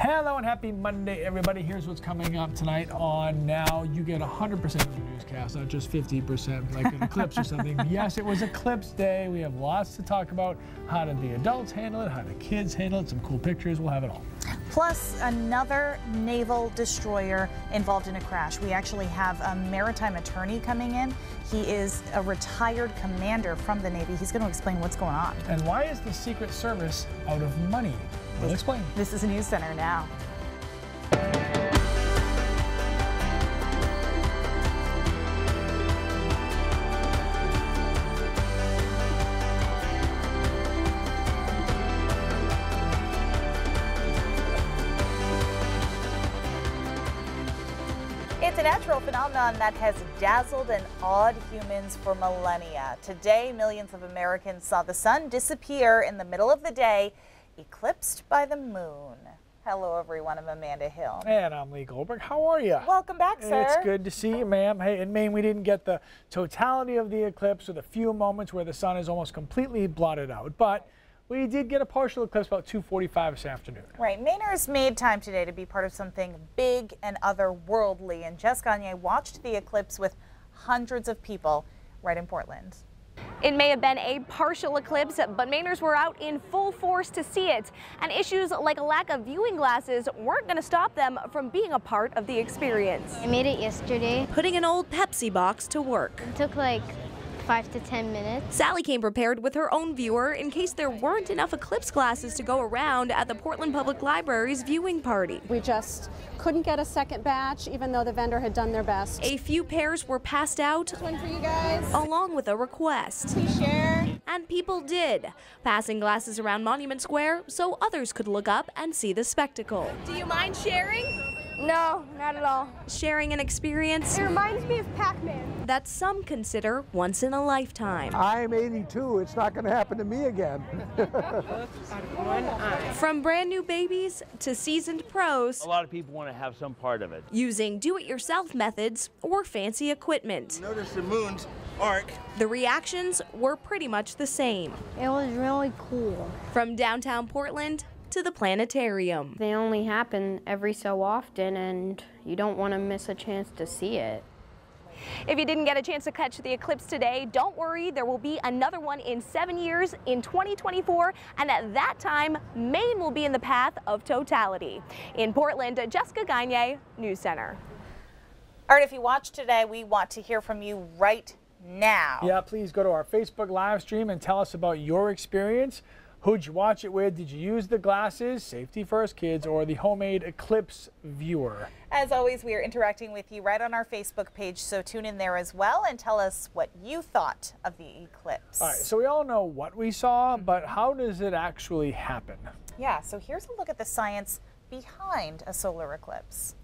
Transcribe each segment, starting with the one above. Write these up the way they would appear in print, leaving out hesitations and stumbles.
Hello and happy Monday, everybody. Here's what's coming up tonight on Now. You get 100% of the newscast, not just 50% like an eclipse or something. Yes, it was Eclipse Day. We have lots to talk about. How did the adults handle it? How did the kids handle it? Some cool pictures. We'll have it all. Plus, another naval destroyer involved in a crash. We actually have a maritime attorney coming in. He is a retired commander from the Navy. He's going to explain what's going on. And why is the Secret Service out of money? We'll explain. This is News Center now. It's a natural phenomenon that has dazzled and awed humans for millennia. Today, millions of Americans saw the sun disappear in the middle of the day, eclipsed by the moon. Hello, everyone. I'm Amanda Hill. And I'm Lee Goldberg. How are you? Welcome back, sir. It's good to see you, ma'am. Hey, in Maine, we didn't get the totality of the eclipse with a few moments where the sun is almost completely blotted out, but we did get a partial eclipse about 2:45 this afternoon. Right. Mainers made time today to be part of something big and otherworldly, and Jess Gagne watched the eclipse with hundreds of people right in Portland. It may have been a partial eclipse, but Mainers were out in full force to see it. And issues like a lack of viewing glasses weren't going to stop them from being a part of the experience. I made it yesterday. Putting an old Pepsi box to work. It took like 5 to 10 minutes. Sally came prepared with her own viewer in case there weren't enough eclipse glasses to go around at the Portland Public Library's viewing party. We just couldn't get a second batch, even though the vendor had done their best. A few pairs were passed out, This one for you guys. along with a request. Please share. And people did, passing glasses around Monument Square so others could look up and see the spectacle. Do you mind sharing? No, not at all. Sharing an experience It reminds me of Pac-Man. that some consider once in a lifetime. I'm 82. It's not going to happen to me again. From brand new babies to seasoned pros, A lot of people want to have some part of it. using do-it-yourself methods or fancy equipment. Notice the moon's arc. The reactions were pretty much the same. It was really cool. From downtown Portland to the planetarium. They only happen every so often, and you don't want to miss a chance to see it. If you didn't get a chance to catch the eclipse today, don't worry, there will be another one in 7 years in 2024, and at that time, Maine will be in the path of totality. In Portland, Jessica Gagne, News Center. All right, if you watched today, we want to hear from you right now. Yeah, please go to our Facebook live stream and tell us about your experience. Who'd you watch it with? Did you use the glasses, Safety First Kids, or the homemade eclipse viewer? As always, we are interacting with you right on our Facebook page, so tune in there as well and tell us what you thought of the eclipse. All right, so we all know what we saw, but how does it actually happen? Yeah, so here's a look at the science behind a solar eclipse.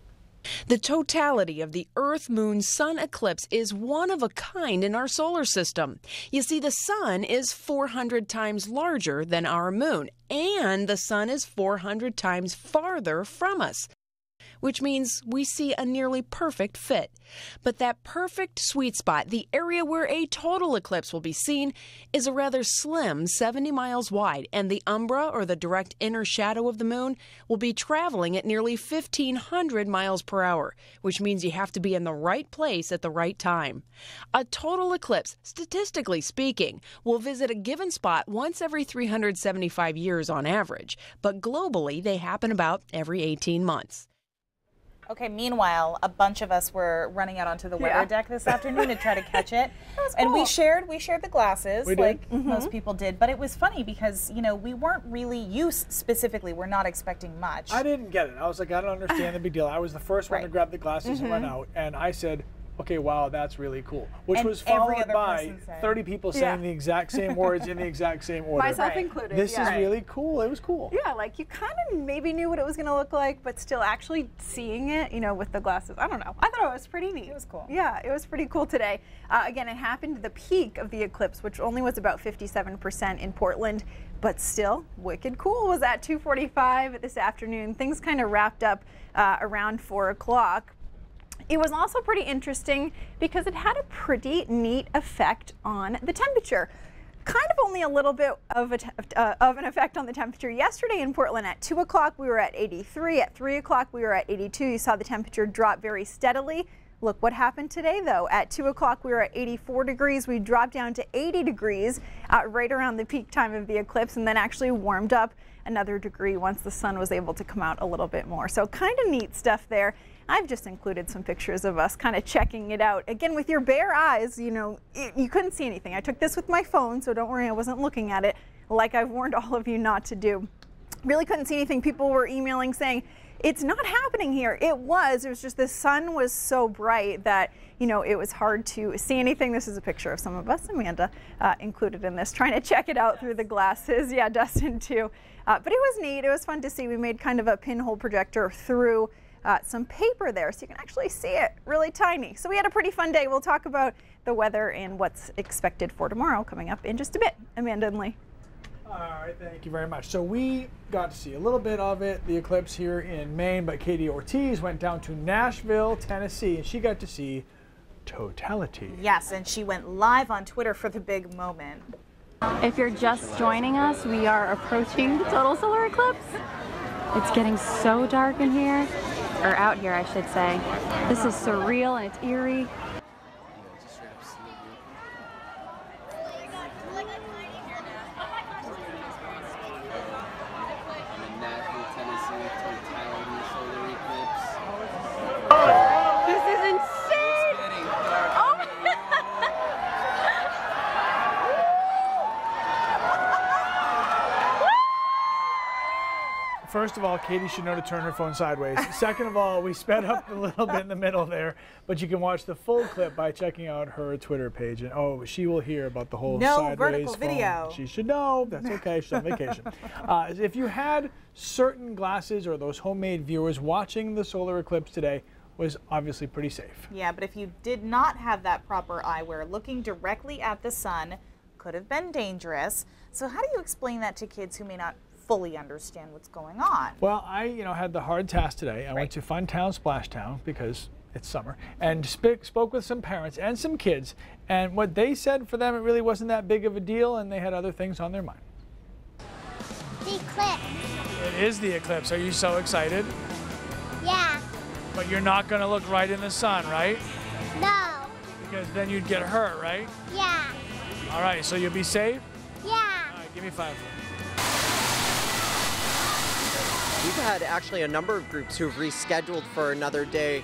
The totality of the Earth-Moon-Sun eclipse is one of a kind in our solar system. You see, the sun is 400 times larger than our moon, and the sun is 400 times farther from us, which means we see a nearly perfect fit. But that perfect sweet spot, the area where a total eclipse will be seen, is a rather slim 70 miles wide, and the umbra, or the direct inner shadow of the moon, will be traveling at nearly 1,500 miles per hour, which means you have to be in the right place at the right time. A total eclipse, statistically speaking, will visit a given spot once every 375 years on average, but globally they happen about every 18 months. Okay, meanwhile, a bunch of us were running out onto the weather deck this afternoon to try to catch it. And we shared the glasses, like most people did, but it was funny because, you know, we weren't really, you specifically were not expecting much. I didn't get it. I was like, I don't understand the big deal. I was the first one to grab the glasses and run out, and I said, okay, wow, that's really cool. Which was followed by 30 people saying the exact same words in the exact same order. Myself included. This is really cool. It was cool. Yeah, like you kind of maybe knew what it was going to look like, but still actually seeing it, you know, with the glasses, I don't know. I thought it was pretty neat. It was cool. Yeah, it was pretty cool today. Again, it happened the peak of the eclipse, which only was about 57% in Portland, but still wicked cool. Was at 2:45 this afternoon. Things kind of wrapped up around 4 o'clock. It was also pretty interesting because it had a pretty neat effect on the temperature. kind of only a little bit of an effect on the temperature. Yesterday in Portland at 2 o'clock we were at 83. At 3 o'clock we were at 82. You saw the temperature drop very steadily. Look what happened today, though. At 2 o'clock, we were at 84 degrees. We dropped down to 80 degrees right around the peak time of the eclipse, and then actually warmed up another degree once the sun was able to come out a little bit more. So kind of neat stuff there. I've just included some pictures of us kind of checking it out. Again, with your bare eyes, you know, you couldn't see anything. I took this with my phone, so don't worry, I wasn't looking at it like I've warned all of you not to do. Really couldn't see anything. People were emailing saying, it's not happening here. It was just the sun was so bright that, you know, it was hard to see anything. This is a picture of some of us, Amanda included in this, trying to check it out through the glasses. Yeah, Dustin too. But it was neat. It was fun to see. We made kind of a pinhole projector through some paper there so you can actually see it really tiny. So we had a pretty fun day. We'll talk about the weather and what's expected for tomorrow coming up in just a bit. Amanda and Lee. All right, thank you very much. So we got to see a little bit of it, the eclipse here in Maine, but Katie Ortiz went down to Nashville, Tennessee, and she got to see totality. Yes, and she went live on Twitter for the big moment. If you're just joining us, we are approaching the total solar eclipse. It's getting so dark in here, or out here, I should say. This is surreal and it's eerie. First of all, Katie should know to turn her phone sideways. Second of all, we sped up a little bit in the middle there, but you can watch the full clip by checking out her Twitter page. And oh, she will hear about the whole sideways vertical phone. Video. She should know. That's okay. She's on vacation. If you had certain glasses or those homemade viewers, watching the solar eclipse today was obviously pretty safe. Yeah, but if you did not have that proper eyewear, looking directly at the sun could have been dangerous. So how do you explain that to kids who may not fully understand what's going on? Well, I had the hard task today. I went to Funtown Splashtown because it's summer and spoke with some parents and some kids, and what they said, for them it really wasn't that big of a deal and they had other things on their mind. The eclipse. It is the eclipse. Are you so excited? Yeah. But you're not going to look right in the sun, right? No. Because then you'd get hurt, right? Yeah. All right, so you'll be safe? Yeah. All right, give me 5. We've had actually a number of groups who've rescheduled for another day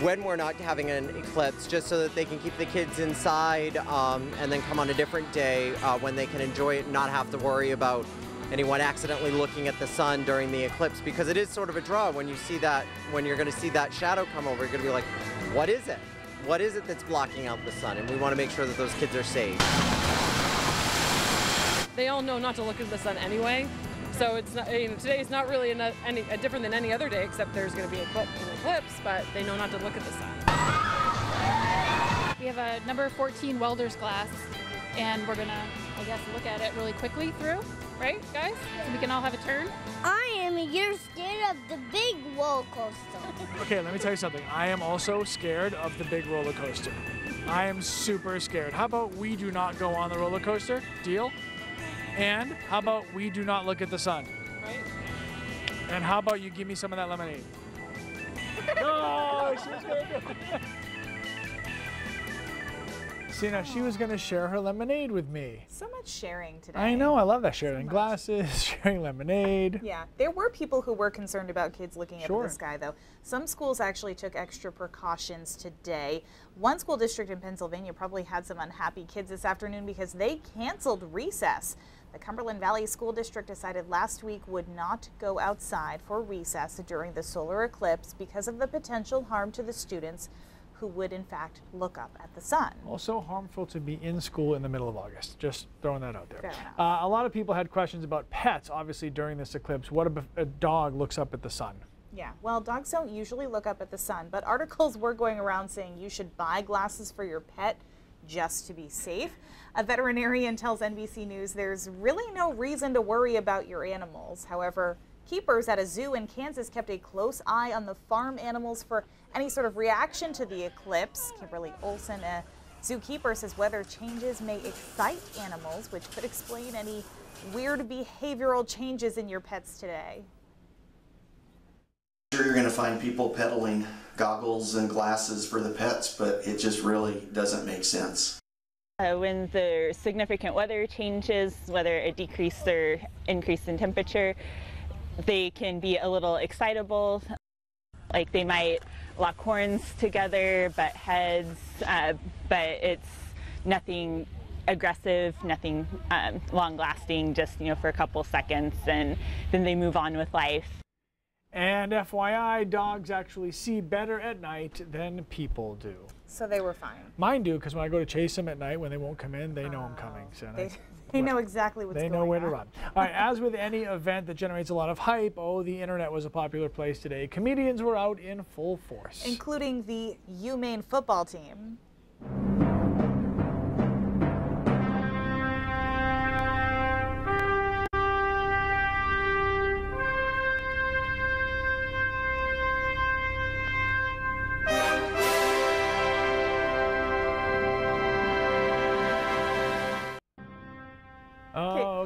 when we're not having an eclipse, just so that they can keep the kids inside and then come on a different day when they can enjoy it and not have to worry about anyone accidentally looking at the sun during the eclipse, because it is sort of a draw when you see that, when you're going to see that shadow come over, you're going to be like, what is it? What is it that's blocking out the sun? And we want to make sure that those kids are safe. They all know not to look at the sun anyway. So it's not, today is not really any different than any other day, except there's going to be an eclipse, but they know not to look at the sun. We have a number 14 welders class, and we're going to, I guess, look at it really quickly through, right, guys? So we can all have a turn. I am scared of the big roller coaster. Okay, let me tell you something. I am also scared of the big roller coaster. I am super scared. How about we do not go on the roller coaster? Deal? And how about we do not look at the sun? Right. And how about you give me some of that lemonade? No, she was going to do it. See, now she was going to share her lemonade with me. So much sharing today. I know, I love that. Sharing glasses, sharing lemonade. Yeah, there were people who were concerned about kids looking up at the sky, though. Some schools actually took extra precautions today. One school district in Pennsylvania probably had some unhappy kids this afternoon because they canceled recess. The Cumberland Valley School District decided last week would not go outside for recess during the solar eclipse because of the potential harm to the students who would in fact look up at the sun. Also harmful to be in school in the middle of August. Just throwing that out there. A lot of people had questions about pets, obviously, during this eclipse. What if a dog looks up at the sun? Yeah, well, dogs don't usually look up at the sun, but articles were going around saying you should buy glasses for your pet just to be safe. A veterinarian tells NBC News there's really no reason to worry about your animals. However, keepers at a zoo in Kansas kept a close eye on the farm animals for any sort of reaction to the eclipse. Kimberly Olson, a Zookeeper says weather changes may excite animals, which could explain any weird behavioral changes in your pets today. Sure, you're going to find people peddling goggles and glasses for the pets, but it just really doesn't make sense. When there's significant weather changes, whether a decrease or increase in temperature, they can be a little excitable. Like they might lock horns together, butt heads, but it's nothing aggressive, nothing long-lasting, just for a couple seconds, and then they move on with life. And FYI, dogs actually see better at night than people do. So they were fine. Mine do, because when I go to chase them at night, when they won't come in, they know I'm coming. So they know exactly what's going on. They know where to run. All right, as with any event that generates a lot of hype, the internet was a popular place today. Comedians were out in full force. Including the UMaine football team.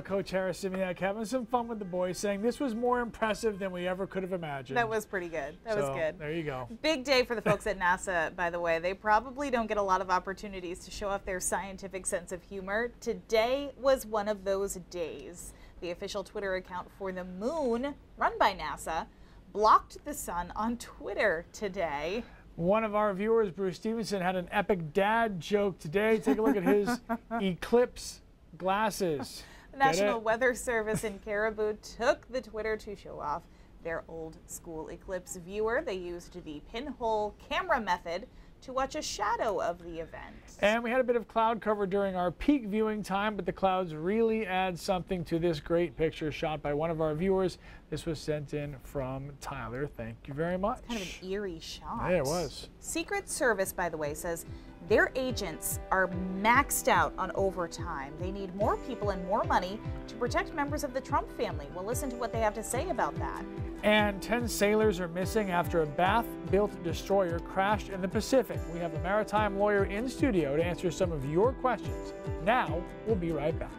Coach Harris-Simiak having some fun with the boys, saying this was more impressive than we ever could have imagined. That was pretty good. That was good. There you go. Big day for the folks at NASA, by the way. They probably don't get a lot of opportunities to show off their scientific sense of humor. Today was one of those days. The official Twitter account for the moon, run by NASA, blocked the sun on Twitter today. One of our viewers, Bruce Stevenson, had an epic dad joke today. Take a look at his eclipse glasses. The National Weather Service in Caribou took the Twitter to show off their old school eclipse viewer. They used the pinhole camera method to watch a shadow of the event. And we had a bit of cloud cover during our peak viewing time, but the clouds really add something to this great picture shot by one of our viewers. This was sent in from Tyler. Thank you very much. It's kind of an eerie shot. Yeah, it was. Secret Service, by the way, says their agents are maxed out on overtime. They need more people and more money to protect members of the Trump family. We'll listen to what they have to say about that. And 10 sailors are missing after a Bath-built destroyer crashed in the Pacific. We have a maritime lawyer in studio to answer some of your questions. Now, we'll be right back.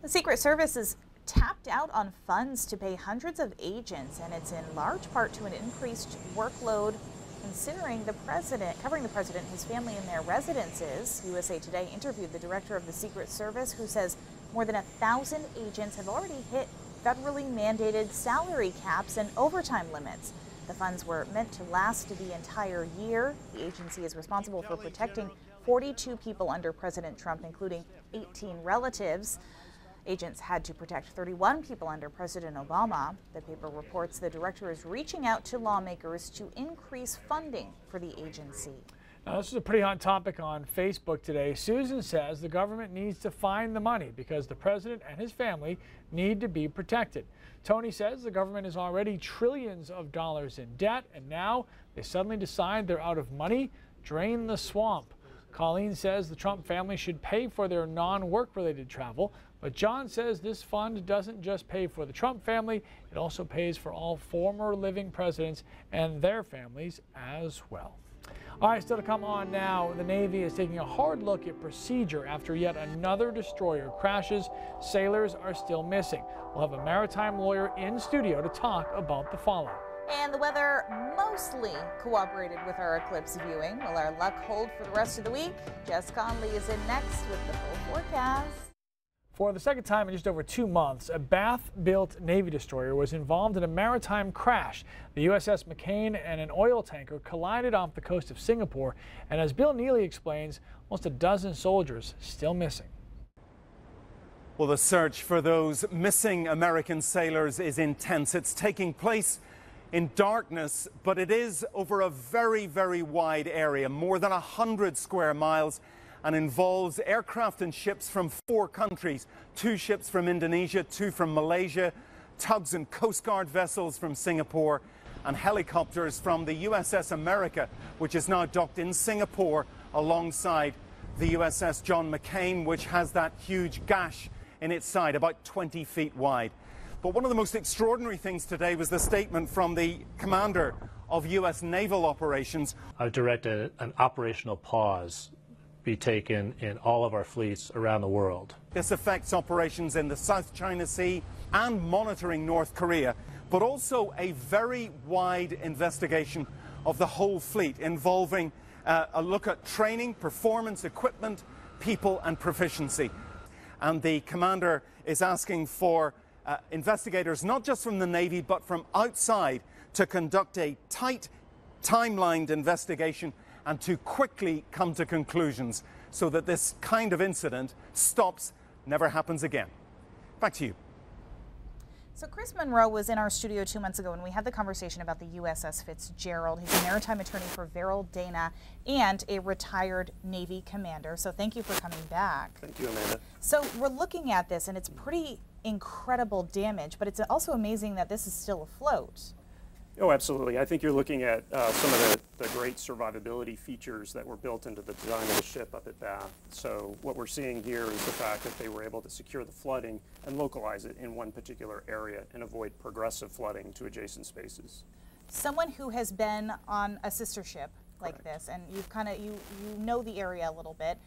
The Secret Service is tapped out on funds to pay hundreds of agents, and it's in large part to an increased workload considering covering the president, his family, and their residences. USA Today interviewed the director of the Secret Service, who says more than 1,000 agents have already hit federally mandated salary caps and overtime limits. The funds were meant to last the entire year. The agency is responsible for protecting 42 people under President Trump, including 18 relatives. Agents had to protect 31 people under President Obama. The paper reports the director is reaching out to lawmakers to increase funding for the agency. Now, this is a pretty hot topic on Facebook today. Susan says the government needs to find the money because the president and his family need to be protected. Tony says the government is already trillions of dollars in debt, and now they suddenly decide they're out of money. Drain the swamp. Colleen says the Trump family should pay for their non-work-related travel, but John says this fund doesn't just pay for the Trump family, it also pays for all former living presidents and their families as well. All right, still to come on now, the Navy is taking a hard look at procedure after yet another destroyer crashes. Sailors are still missing. We'll have a maritime lawyer in studio to talk about the fallout. And the weather mostly cooperated with our eclipse viewing. Will our luck hold for the rest of the week? Jess Conley is in next with the full forecast. For the second time in just over 2 months, a Bath-built Navy destroyer was involved in a maritime crash. The USS McCain and an oil tanker collided off the coast of Singapore, and as Bill Neely explains, almost a dozen soldiers still missing. Well, the search for those missing American sailors is intense. It's taking place in darkness, but it is over a very, very wide area, more than 100 square miles, and involves aircraft and ships from 4 countries, 2 ships from Indonesia, 2 from Malaysia, tugs and Coast Guard vessels from Singapore, and helicopters from the USS America, which is now docked in Singapore alongside the USS John McCain, which has that huge gash in its side, about 20 feet wide. But one of the most extraordinary things today was the statement from the commander of U.S. naval operations. I've directed an operational pause be taken in all of our fleets around the world. This affects operations in the South China Sea and monitoring North Korea, but also a very wide investigation of the whole fleet involving a look at training, performance, equipment, people and proficiency. And the commander is asking for investigators, not just from the Navy, but from outside, to conduct a tight, timelined investigation and to quickly come to conclusions so that this kind of incident stops, never happens again. Back to you. So Chris Monroe was in our studio 2 months ago, and we had the conversation about the USS Fitzgerald. He's a maritime attorney for Verrill Dana and a retired Navy commander. So thank you for coming back. Thank you, Amanda. So we're looking at this, and it's pretty incredible damage, but it's also amazing that this is still afloat. Oh, absolutely. I think you're looking at some of the great survivability features that were built into the design of the ship up at Bath. So what we're seeing here is the fact that they were able to secure the flooding and localize it in one particular area and avoid progressive flooding to adjacent spaces. Someone who has been on a sister ship like this, and you've you know the area a little bit,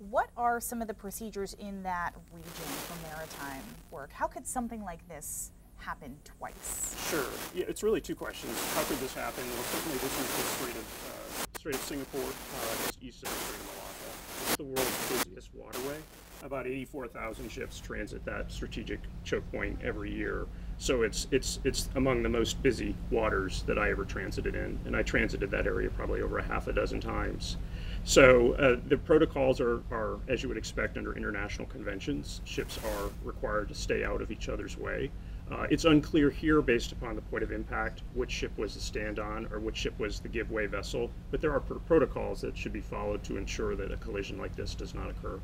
what are some of the procedures in that region for maritime work? How could something like this happen twice? Sure. Yeah, it's really two questions. How could this happen? Well, certainly this is the Strait of Singapore, just east of the Strait of Malacca. It's the world's busiest waterway. About 84,000 ships transit that strategic choke point every year. So it's among the most busy waters that I ever transited in, and I transited that area probably over half a dozen times. So the protocols are, as you would expect under international conventions. Ships are required to stay out of each other's way. It's unclear here, based upon the point of impact, which ship was the stand-on or which ship was the give-way vessel, but there are protocols that should be followed to ensure that a collision like this does not occur.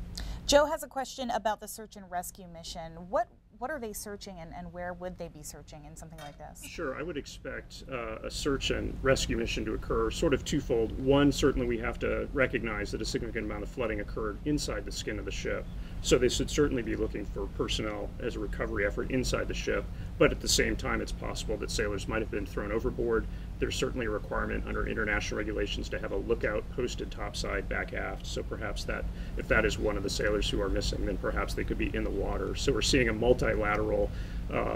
Joe has a question about the search and rescue mission. What are they searching, and where would they be searching in something like this? Sure, I would expect a search and rescue mission to occur sort of twofold. One, certainly we have to recognize that a significant amount of flooding occurred inside the skin of the ship. So they should certainly be looking for personnel as a recovery effort inside the ship, but at the same time it's possible that sailors might have been thrown overboard. There's certainly a requirement under international regulations to have a lookout posted topside back aft, so perhaps that, if that is one of the sailors who are missing, then perhaps they could be in the water. So we're seeing a multilateral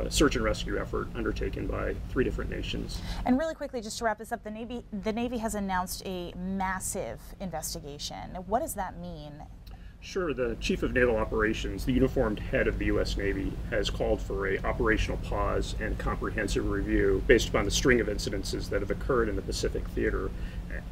search and rescue effort undertaken by 3 different nations. And really quickly, just to wrap this up, the Navy has announced a massive investigation. What does that mean? Sure, the Chief of Naval Operations, the uniformed head of the U.S. Navy, has called for a operational pause and comprehensive review based upon the string of incidences that have occurred in the Pacific Theater.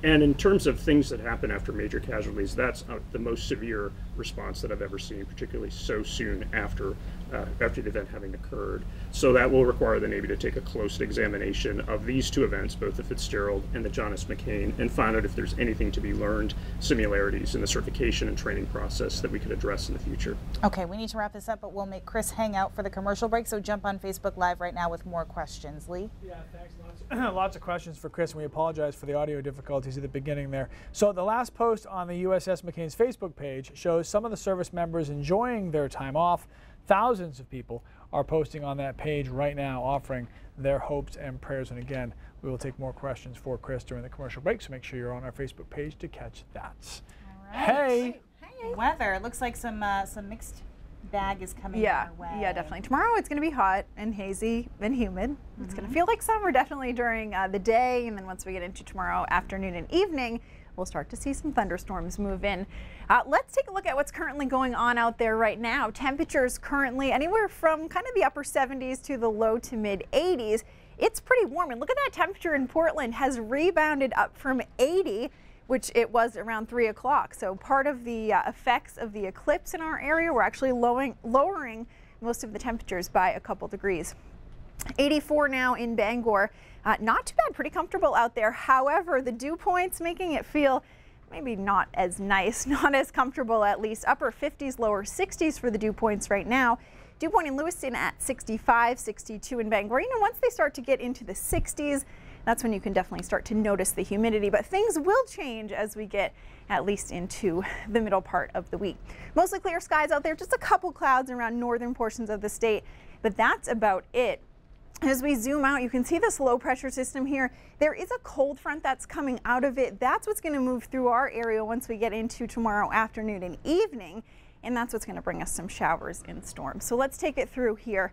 And in terms of things that happen after major casualties, that's the most severe response that I've ever seen, particularly so soon after the event having occurred. So that will require the Navy to take a close examination of these 2 events, both the Fitzgerald and the John S. McCain, and find out if there's anything to be learned, similarities in the certification and training process that we could address in the future. Okay, we need to wrap this up, but we'll make Chris hang out for the commercial break, so jump on Facebook Live right now with more questions. Lee? Yeah, thanks. Lots of questions for Chris, and we apologize for the audio difficulties at the beginning there. So the last post on the USS McCain's Facebook page shows some of the service members enjoying their time off. Thousands of people are posting on that page right now, offering their hopes and prayers. And again, we will take more questions for Chris during the commercial break, so make sure you're on our Facebook page to catch that. All right. Hey! Weather. It looks like some mixed bag is coming our way. Yeah, definitely. Tomorrow it's going to be hot and hazy and humid. It's going to feel like summer definitely during the day, and then once we get into tomorrow afternoon and evening, we'll start to see some thunderstorms move in. Let's take a look at what's currently going on out there right now. Temperatures currently anywhere from kind of the upper 70s to the low to mid 80s. It's pretty warm, and look at that temperature in Portland has rebounded up from 80, which it was around 3 o'clock. So part of the effects of the eclipse in our area, we're actually lowering most of the temperatures by a couple degrees. 84 now in Bangor. Not too bad, pretty comfortable out there. However, the dew points making it feel maybe not as nice, not as comfortable at least. Upper 50s, lower 60s for the dew points right now. Dew point in Lewiston at 65, 62 in Bangor. You know, once they start to get into the 60s, that's when you can definitely start to notice the humidity, but things will change as we get at least into the middle part of the week. Mostly clear skies out there, just a couple clouds around northern portions of the state, but that's about it. As we zoom out, you can see this low pressure system here. There is a cold front that's coming out of it. That's what's going to move through our area once we get into tomorrow afternoon and evening, and that's what's going to bring us some showers and storms. So let's take it through here.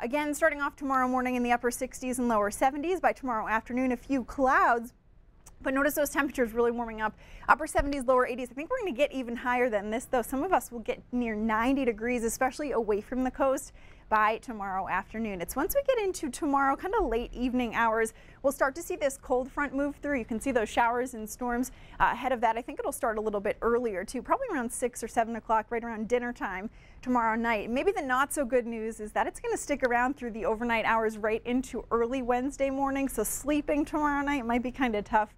Again, starting off tomorrow morning in the upper 60s and lower 70s. By tomorrow afternoon, a few clouds. But notice those temperatures really warming up. Upper 70s, lower 80s. I think we're going to get even higher than this, though. Some of us will get near 90 degrees, especially away from the coast, by tomorrow afternoon. It's once we get into tomorrow, kind of late evening hours, we'll start to see this cold front move through. You can see those showers and storms ahead of that. I think it'll start a little bit earlier, too, probably around 6 or 7 o'clock, right around dinner time tomorrow night. Maybe the not so good news is that it's going to stick around through the overnight hours right into early Wednesday morning. So sleeping tomorrow night might be kind of tough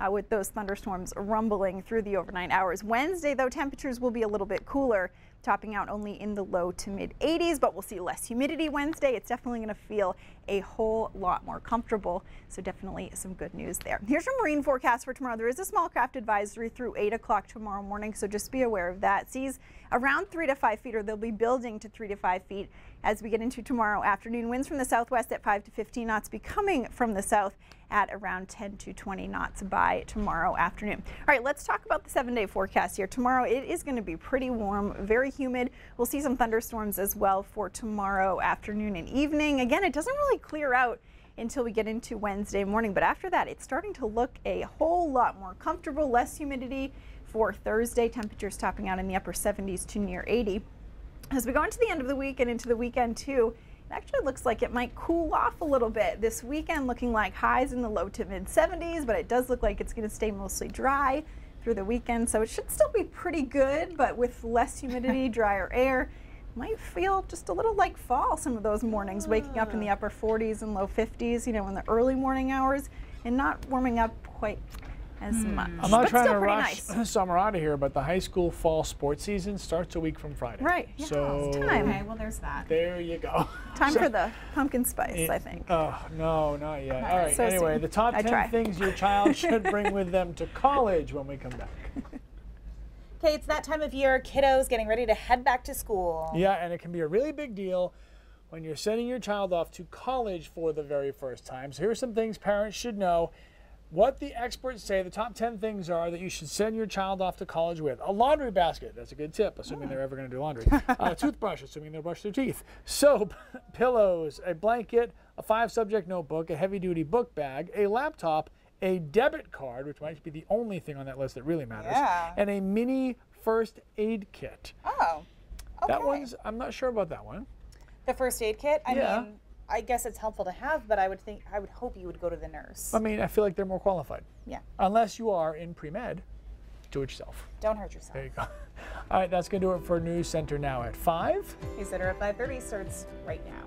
with those thunderstorms rumbling through the overnight hours. Wednesday, though, temperatures will be a little bit cooler, topping out only in the low to mid 80s, but we'll see less humidity Wednesday. It's definitely going to feel a whole lot more comfortable, so definitely some good news there. Here's your marine forecast for tomorrow. There is a small craft advisory through 8 o'clock tomorrow morning, so just be aware of that. Seas around 3 to 5 feet, or they'll be building to 3 to 5 feet as we get into tomorrow afternoon. Winds from the southwest at 5 to 15 knots, be coming from the south at around 10 to 20 knots by tomorrow afternoon. All right, let's talk about the 7-day forecast here. Tomorrow it is going to be pretty warm, very humid. We'll see some thunderstorms as well for tomorrow afternoon and evening. Again, it doesn't really clear out until we get into Wednesday morning, but after that it's starting to look a whole lot more comfortable, less humidity for Thursday. Temperatures topping out in the upper 70s to near 80. As we go into the end of the week and into the weekend too, it actually looks like it might cool off a little bit. This weekend looking like highs in the low to mid 70s, but it does look like it's going to stay mostly dry through the weekend, so it should still be pretty good, but with less humidity, drier air, might feel just a little like fall some of those mornings, waking up in the upper 40s and low 50s, you know, in the early morning hours, and not warming up quite as much. I'm not trying to rush summer out of here, but the high school fall sports season starts a week from Friday. Right. Yeah, so it's time. Okay, well, there's that. There you go. Time for the pumpkin spice, I think. Oh, no, not yet. All right, so anyway, soon. the top 10 things your child should bring with them to college when we come back. Okay, it's that time of year, kiddos getting ready to head back to school. Yeah, and it can be a really big deal when you're sending your child off to college for the very first time. So here's some things parents should know. What the experts say, the top 10 things are that you should send your child off to college with. A laundry basket, that's a good tip, assuming they're ever going to do laundry. A toothbrush, assuming they'll brush their teeth. Soap, pillows, a blanket, a 5-subject notebook, a heavy-duty book bag, a laptop, a debit card, which might be the only thing on that list that really matters, and a mini first aid kit. Oh, okay. That one's, I'm not sure about that one. The first aid kit? I mean, I guess it's helpful to have, but I would hope you would go to the nurse. I mean, I feel like they're more qualified. Yeah. Unless you are in pre-med, do it yourself. Don't hurt yourself. There you go. All right, that's going to do it for News Center Now at 5. News Center at 5:30 starts right now.